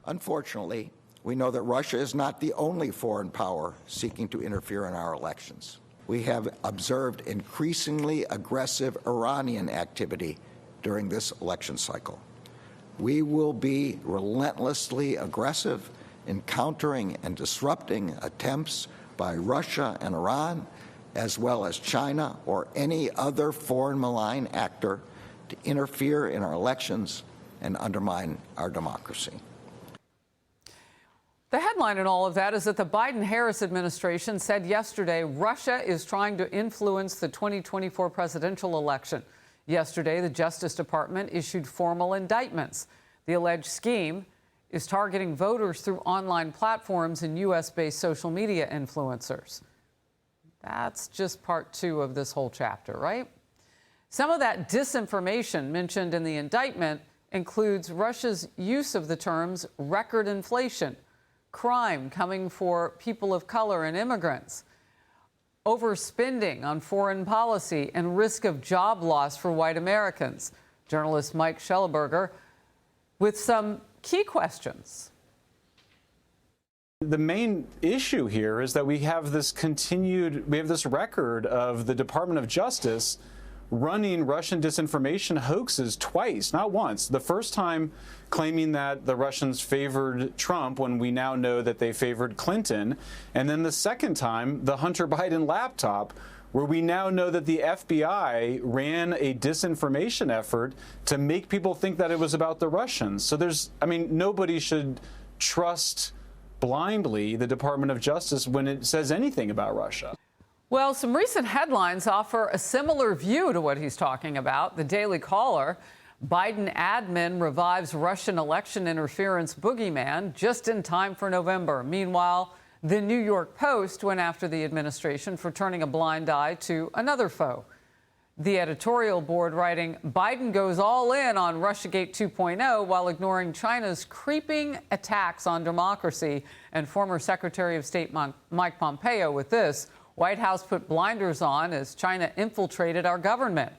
Unfortunately, we know that Russia is not the only foreign power seeking to interfere in our elections. We have observed increasingly aggressive Iranian activity during this election cycle. We will be relentlessly aggressive in countering and disrupting attempts by Russia and Iran, as well as China or any other foreign malign actor to interfere in our elections and undermine our democracy. The headline in all of that is that the Biden-Harris administration said yesterday Russia is trying to influence the 2024 presidential election. Yesterday, the Justice Department issued formal indictments. The alleged scheme is targeting voters through online platforms and U.S.-based social media influencers. That's just part 2 of this whole chapter, right? Some of that disinformation mentioned in the indictment includes Russia's use of the terms record inflation, crime coming for people of color and immigrants, overspending on foreign policy, and risk of job loss for white Americans. Journalist Mike Schellenberger with some key questions. The main issue here is that we have this record of the Department of Justice running Russian disinformation hoaxes twice, not once. The first time claiming that the Russians favored Trump when we now know that they favored Clinton. And then the second time, the Hunter Biden laptop, where we now know that the FBI ran a disinformation effort to make people think that it was about the Russians. So nobody should trust blindly the Department of Justice when it says anything about Russia. Well, some recent headlines offer a similar view to what he's talking about. The Daily Caller, Biden admin revives Russian election interference boogeyman just in time for November. Meanwhile, the New York Post went after the administration for turning a blind eye to another foe. The editorial board writing, Biden goes all in on Russiagate 2.0 while ignoring China's creeping attacks on democracy. And former Secretary of State Mike Pompeo with this, White House put blinders on as China infiltrated our government.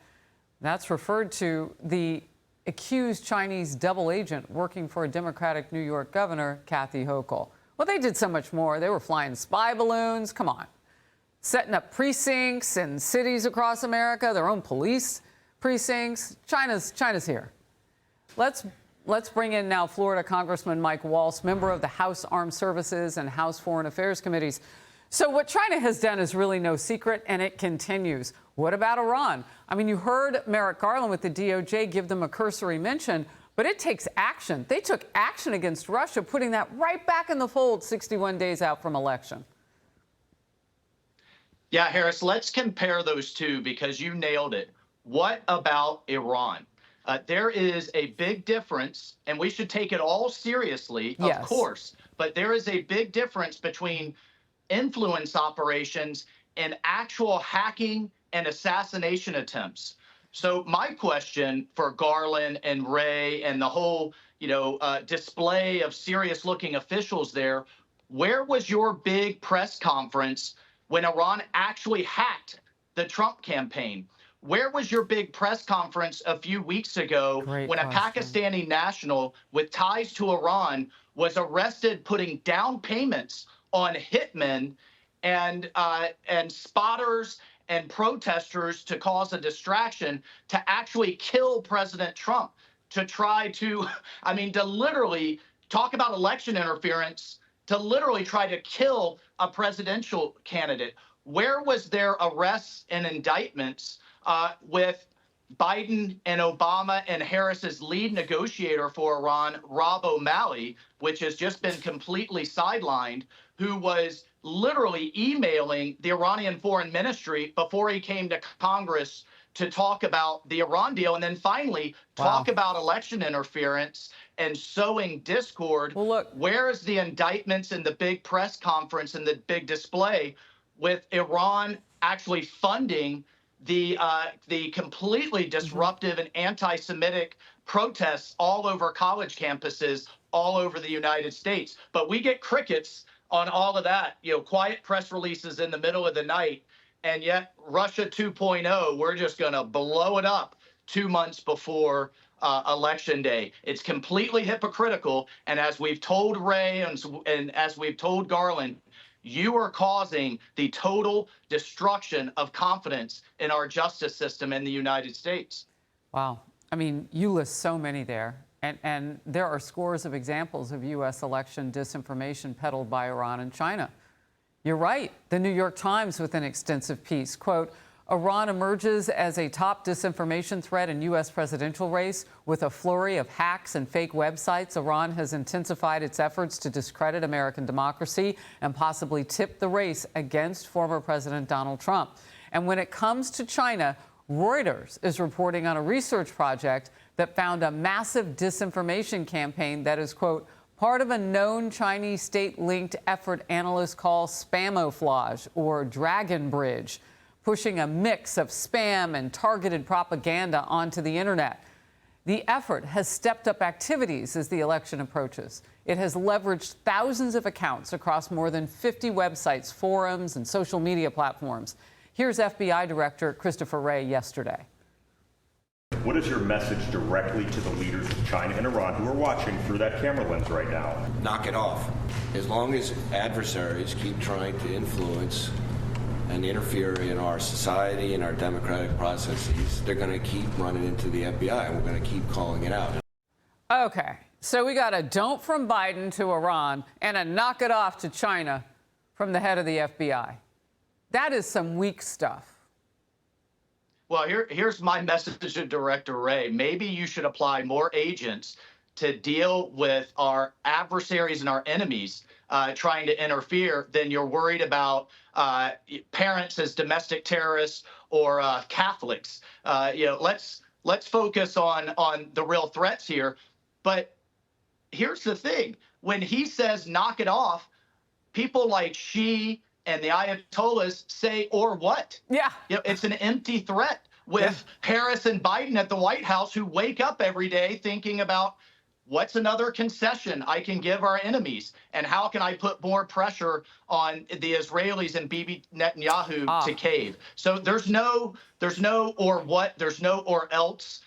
That's referred to the accused Chinese double agent working for a Democratic New York governor, Kathy Hochul. Well, they did so much more. They were flying spy balloons. Come on. Setting up precincts in cities across America, their own police precincts. China's here. Let's bring in now Florida Congressman Mike Waltz, member of the House Armed Services and House Foreign Affairs Committees. So what China has done is really no secret, and it continues. What about Iran? I mean, you heard Merrick Garland with the DOJ give them a cursory mention, but it takes action. They took action against Russia, putting that right back in the fold 61 days out from election. Yeah, Harris, let's compare those two because you nailed it. What about Iran? There is a big difference, and we should take it all seriously, of course, but there is a big difference between influence operations and actual hacking and assassination attempts. So my question for Garland and Wray and the whole, display of serious-looking officials there, where was your big press conference when Iran actually hacked the Trump campaign? Where was your big press conference a few weeks ago when a Pakistani national with ties to Iran was arrested putting down payments on hitmen and spotters and protesters to cause a distraction to actually kill President Trump, to try to, to literally talk about election interference, to literally try to kill a presidential candidate? Where was their arrests and indictments with Biden and Obama and Harris's lead negotiator for Iran, Rob O'Malley, which has just been completely sidelined, who was literally emailing the Iranian foreign ministry before he came to Congress to talk about the Iran deal, and then finally talk about election interference and sowing discord. Well, look, where is the indictments and the big press conference and the big display with Iran actually funding the completely disruptive and anti-Semitic protests all over college campuses all over the United States? But we get crickets on all of that, quiet press releases in the middle of the night. And yet Russia 2.0, we're just going to blow it up 2 months before election day. It's completely hypocritical. And as we've told Ray and as we've told Garland, you are causing the total destruction of confidence in our justice system in the United States. Wow. I mean, you list so many there. And there are scores of examples of U.S. election disinformation peddled by Iran and China. You're right. The New York Times with an extensive piece, quote, Iran emerges as a top disinformation threat in U.S. presidential race with a flurry of hacks and fake websites. Iran has intensified its efforts to discredit American democracy and possibly tip the race against former President Donald Trump. And when it comes to China, Reuters is reporting on a research project that found a massive disinformation campaign that is, quote, part of a known Chinese state-linked effort analysts call spamouflage or dragon bridge, pushing a mix of spam and targeted propaganda onto the internet. The effort has stepped up activities as the election approaches. It has leveraged thousands of accounts across more than 50 websites, forums, and social media platforms. Here's FBI Director Christopher Wray yesterday. What is your message directly to the leaders of China and Iran who are watching through that camera lens right now? Knock it off. As long as adversaries keep trying to influence and interfere in our society and our democratic processes, they're going to keep running into the FBI, and we're going to keep calling it out. Okay, so we got a don't from Biden to Iran and a knock it off to China from the head of the FBI. That is some weak stuff. Well, here's my message to Director Wray. Maybe you should apply more agents to deal with our adversaries and our enemies trying to interfere than you're worried about parents as domestic terrorists or Catholics. Let's focus on the real threats here. But here's the thing: when he says knock it off, people like Xi and the Ayatollahs say, or what? Yeah. It's an empty threat with Harris and Biden at the White House, who wake up every day thinking about what's another concession I can give our enemies, and how can I put more pressure on the Israelis and Bibi Netanyahu to cave. So there's no or what, there's no or else.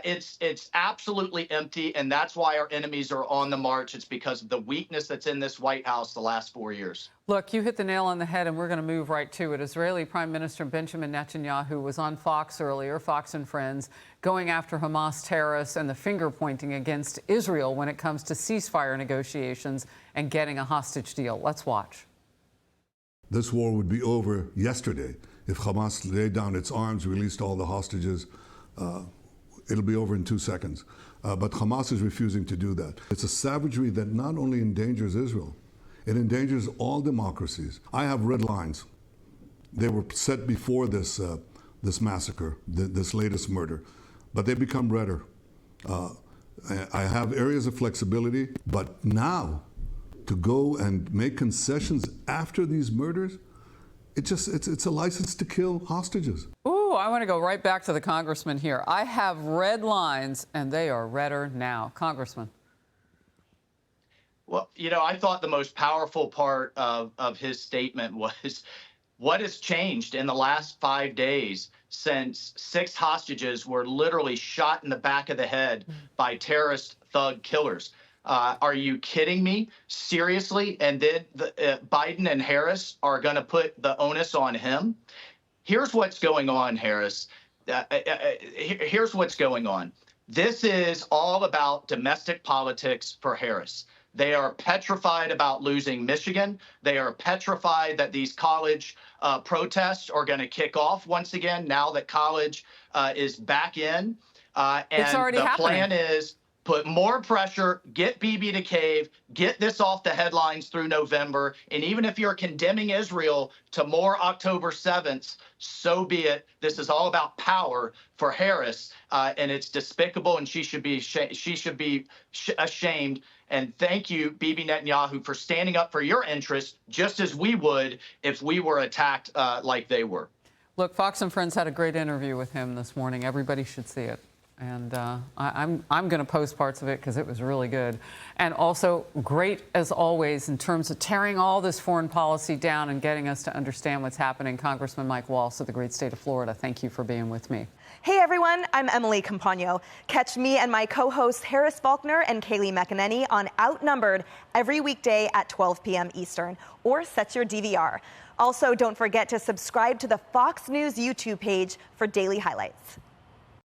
It's absolutely empty, and that's why our enemies are on the march. It's because of the weakness that's in this White House the last 4 years. Look, you hit the nail on the head, and we're going to move right to it. Israeli Prime Minister Benjamin Netanyahu was on Fox earlier, Fox and Friends, going after Hamas terrorists and the finger-pointing against Israel when it comes to ceasefire negotiations and getting a hostage deal. Let's watch. This war would be over yesterday if Hamas laid down its arms, released all the hostages. It'll be over in 2 seconds. But Hamas is refusing to do that. It's a savagery that not only endangers Israel, it endangers all democracies. I have red lines. They were set before this massacre, this latest murder, but they become redder. I have areas of flexibility, but now to go and make concessions after these murders, it's a license to kill hostages. Ooh, I want to go right back to the congressman here. I have red lines, and they are redder now. Congressman. Well, I thought the most powerful part of his statement was what has changed in the last 5 days since 6 hostages were literally shot in the back of the head by terrorist thug killers. Are you kidding me? Seriously? And then Biden and Harris are going to put the onus on him? Here's what's going on, Harris. Here's what's going on. This is all about domestic politics for Harris. They are petrified about losing Michigan. They are petrified that these college protests are going to kick off once again now that college is back in. And it's already happening. Plan is put more pressure, get Bibi to cave, get this off the headlines through November. And even if you're condemning Israel to more October 7th, so be it. This is all about power for Harris, and it's despicable, and she should be ashamed. And thank you, Bibi Netanyahu, for standing up for your interests, just as we would if we were attacked like they were. Look, Fox and Friends had a great interview with him this morning. Everybody should see it. And I'm going to post parts of it because it was really good. And also great, as always, in terms of tearing all this foreign policy down and getting us to understand what's happening. Congressman Mike Waltz of the great state of Florida, thank you for being with me. Hey everyone, I'm Emily Campagno. Catch me and my co-hosts Harris Faulkner and Kaylee McEnany on Outnumbered every weekday at 12 p.m. Eastern, or set your DVR. Also, don't forget to subscribe to the Fox News YouTube page for daily highlights.